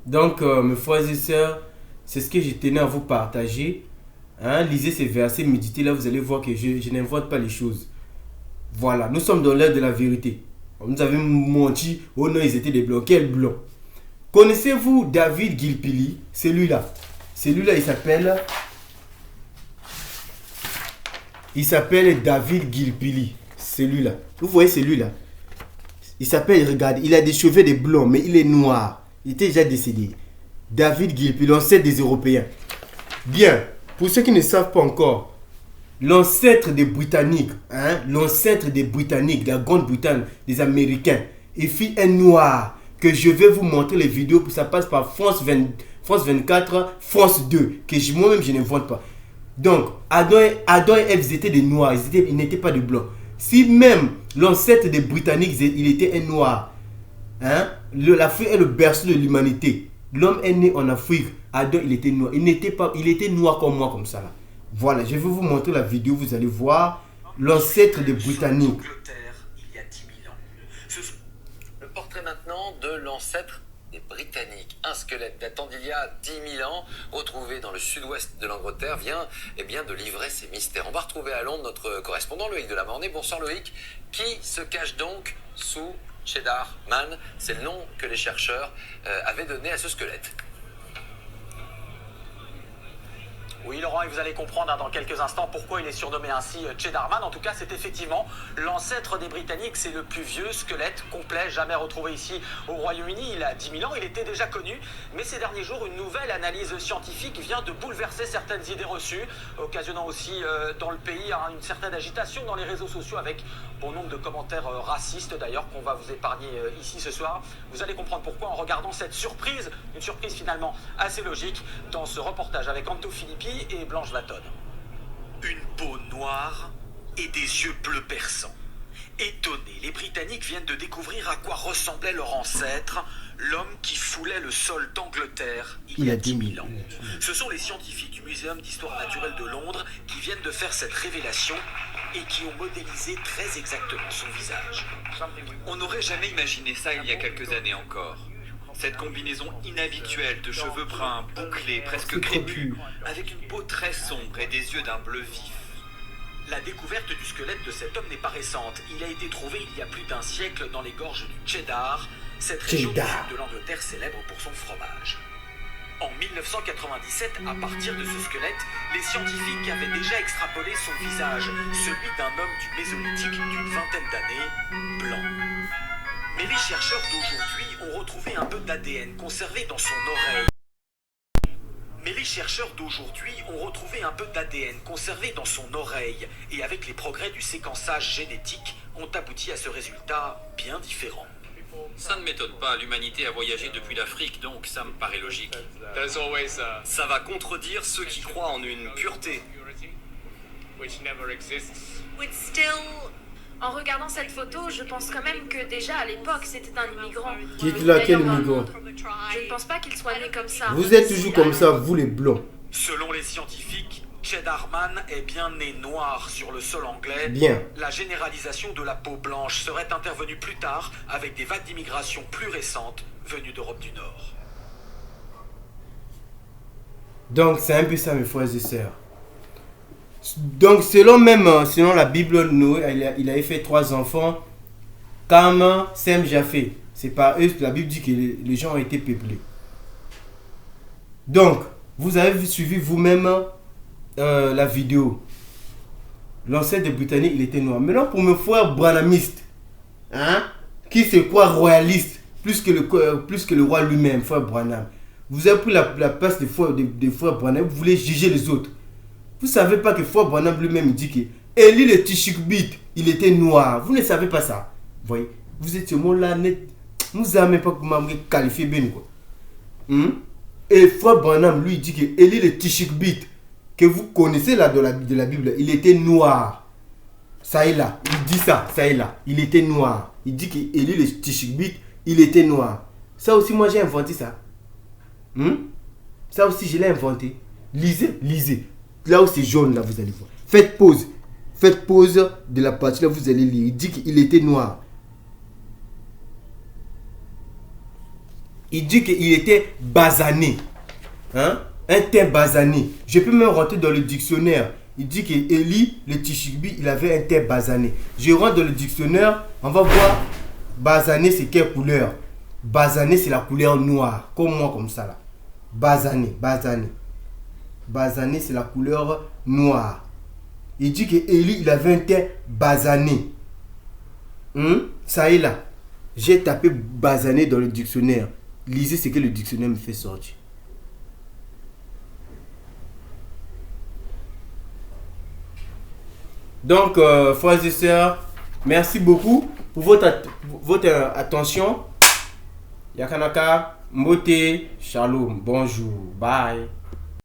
Donc, mes frères et sœurs, c'est ce que je tenais à vous partager. Hein, lisez ces versets, méditez là, vous allez voir que je n'invente pas les choses. Voilà, nous sommes dans l'ère de la vérité. On nous avait menti, oh non, ils étaient des blancs. Quels blancs? Connaissez-vous David Gilpilly? Celui-là. Celui-là, il s'appelle David Gilpilly. Celui-là. Vous voyez celui-là? Il s'appelle, regardez, il a des cheveux de blancs, mais il est noir. Il était déjà décédé. David Gilpilly, l'ancêtre des Européens. Bien, pour ceux qui ne savent pas encore, l'ancêtre des Britanniques, l'ancêtre des Britanniques, de la Grande-Bretagne, des Américains, il fit un noir que je vais vous montrer les vidéos, ça passe par France 24, France 2, que moi-même je n'invente pas. Donc, Adam et Ève, ils étaient des noirs, ils n'étaient pas des blancs. Si même l'ancêtre des Britanniques, il était un noir, l'Afrique est le berceau de l'humanité. L'homme est né en Afrique, Adam il était noir. Il était noir comme moi, comme ça là. Voilà, je vais vous montrer la vidéo, vous allez voir l'ancêtre des Britanniques. Il y a 10 000 ans. Le portrait maintenant de l'ancêtre des Britanniques. Un squelette datant d'il y a 10 000 ans, retrouvé dans le sud-ouest de l'Angleterre, vient de livrer ses mystères. On va retrouver à Londres notre correspondant Loïc de la Mornay. Bonsoir Loïc. Qui se cache donc sous Cheddar Man? C'est le nom que les chercheurs avaient donné à ce squelette. Oui Laurent, et vous allez comprendre dans quelques instants pourquoi il est surnommé ainsi Cheddarman. En tout cas, c'est effectivement l'ancêtre des Britanniques. C'est le plus vieux squelette complet jamais retrouvé ici au Royaume-Uni. Il a 10 000 ans, il était déjà connu. Mais ces derniers jours, une nouvelle analyse scientifique vient de bouleverser certaines idées reçues, occasionnant aussi dans le pays une certaine agitation dans les réseaux sociaux avec bon nombre de commentaires racistes d'ailleurs qu'on va vous épargner ici ce soir. Vous allez comprendre pourquoi en regardant cette surprise, une surprise finalement assez logique, dans ce reportage avec Anto Philippi et Blanche Vatone. Une peau noire et des yeux bleus perçants. Étonnés, les Britanniques viennent de découvrir à quoi ressemblait leur ancêtre, l'homme qui foulait le sol d'Angleterre il y a 10 000 ans. Ce sont les scientifiques du Muséum d'Histoire Naturelle de Londres qui viennent de faire cette révélation et qui ont modélisé très exactement son visage. On n'aurait jamais imaginé ça il y a quelques années encore. Cette combinaison inhabituelle de cheveux bruns, bouclés, presque crépus, avec une peau très sombre et des yeux d'un bleu vif. La découverte du squelette de cet homme n'est pas récente. Il a été trouvé il y a plus d'un siècle dans les gorges du Cheddar, cette région du sud de l'Angleterre célèbre pour son fromage. En 1997, à partir de ce squelette, les scientifiques avaient déjà extrapolé son visage, celui d'un homme du Mésolithique d'une vingtaine d'années, blanc. Mais les chercheurs d'aujourd'hui ont retrouvé un peu d'ADN conservé dans son oreille. Et avec les progrès du séquençage génétique, ont abouti à ce résultat bien différent. Ça ne m'étonne pas, l'humanité a voyagé depuis l'Afrique, donc ça me paraît logique. Ça va contredire ceux qui croient en une pureté. En regardant cette photo, je pense quand même que déjà à l'époque, c'était un immigrant. Qui est là, quel immigrant? Je ne pense pas qu'il soit né comme ça. Vous êtes toujours comme ça, vous les blancs. Selon les scientifiques, Cheddarman est bien né noir sur le sol anglais. Bien. La généralisation de la peau blanche serait intervenue plus tard avec des vagues d'immigration plus récentes venues d'Europe du Nord. Donc c'est un peu ça mes frères et sœurs. Donc selon la Bible, Noé il avait fait 3 enfants, Cam, Sem, Japheth. C'est par eux, la Bible dit que les gens ont été peuplés. Donc, vous avez suivi vous-même la vidéo. L'ancêtre des Britanniques, il était noir. Maintenant, pour mes frères branhamistes, qui se croient royalistes, plus que le roi lui-même, frère Branham, vous avez pris la place des frères Branham, vous voulez juger les autres. Vous ne savez pas que frère Branham lui-même dit que Élie le Tishikbit, il était noir. Vous ne savez pas ça. Vous voyez, vous êtes ce monde-là net. Vous n'avez même pas qualifié bien quoi. Et frère Branham lui dit que Élie le Tishikbit, que vous connaissez là de la Bible, il était noir. Ça et là, il dit ça et là, il était noir. Il dit que Élie le Tishikbit, il était noir. Ça aussi, moi j'ai inventé ça. Ça aussi, je l'ai inventé. Lisez. Là où c'est jaune, là, vous allez voir. Faites pause de la partie, là, vous allez lire. Il dit qu'il était noir. Il dit qu'il était basané. Hein? Un teint basané. Je peux même rentrer dans le dictionnaire. Il dit qu'Élie, le Tishikbi, il avait un teint basané. Je rentre dans le dictionnaire, on va voir basané, c'est quelle couleur? Basané, c'est la couleur noire. Comme moi, comme ça là. Basané. Basané, c'est la couleur noire. Il dit qu'Élie, il avait un teint basané. Ça est là. J'ai tapé basané dans le dictionnaire. Lisez ce que le dictionnaire me fait sortir. Donc, frères et sœurs, merci beaucoup pour votre attention. Yakanaka, Moté, Shalom, bonjour, bye.